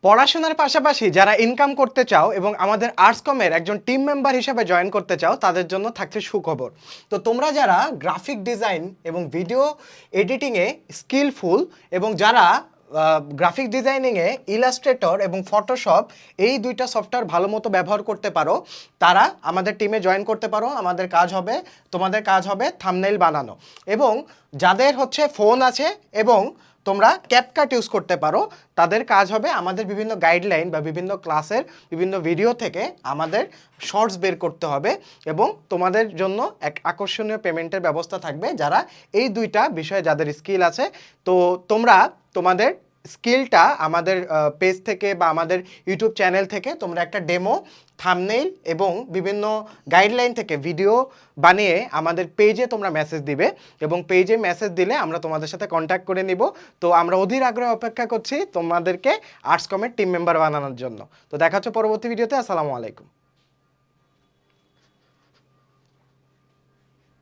পড়াশোনার পাশাপাশি যারা ইনকাম করতে চাও এবং আমাদের আর্টস কমের একজন টিম মেম্বার হিসেবে জয়েন করতে চাও তাদের জন্য থাকছে সুখবর। তো তোমরা যারা গ্রাফিক ডিজাইন এবং ভিডিও এডিটিংয়ে স্কিলফুল এবং যারা গ্রাফিক ডিজাইনিংয়ে ইলাস্ট্রেটর এবং ফটোশপ এই দুইটা সফটওয়্যার ভালো মতো ব্যবহার করতে পারো, তারা আমাদের টিমে জয়েন করতে পারো। তোমাদের কাজ হবে থাম্বনেইল বানানো। এবং যাদের হচ্ছে ফোন আছে এবং তোমরা ক্যাপকাট ইউজ করতে পারো, তাদের কাজ হবে আমাদের বিভিন্ন গাইডলাইন বা বিভিন্ন ক্লাসের বিভিন্ন ভিডিও থেকে আমাদের শর্টস বের করতে হবে এবং তোমাদের জন্য এক আকর্ষণীয় পেমেন্টের ব্যবস্থা থাকবে যারা এই দুইটা বিষয়ে যাদের স্কিল আছে। তো তোমরা তোমাদের স্কিলটা আমাদের পেজ থেকে বা আমাদের ইউটিউব চ্যানেল থেকে তোমরা একটা ডেমো থাম্বনেইল এবং বিভিন্ন গাইডলাইন থেকে ভিডিও বানিয়ে আমাদের পেজে তোমরা মেসেজ দিবে এবং পেজে মেসেজ দিলে আমরা তোমাদের সাথে কন্ট্যাক্ট করে নিব। তো আমরা অধীর আগ্রহে অপেক্ষা করছি তোমাদেরকে আর্টস কমের টিম মেম্বার বানানোর জন্য। তো দেখা হচ্ছে পরবর্তী ভিডিওতে। আসসালামু আলাইকুম।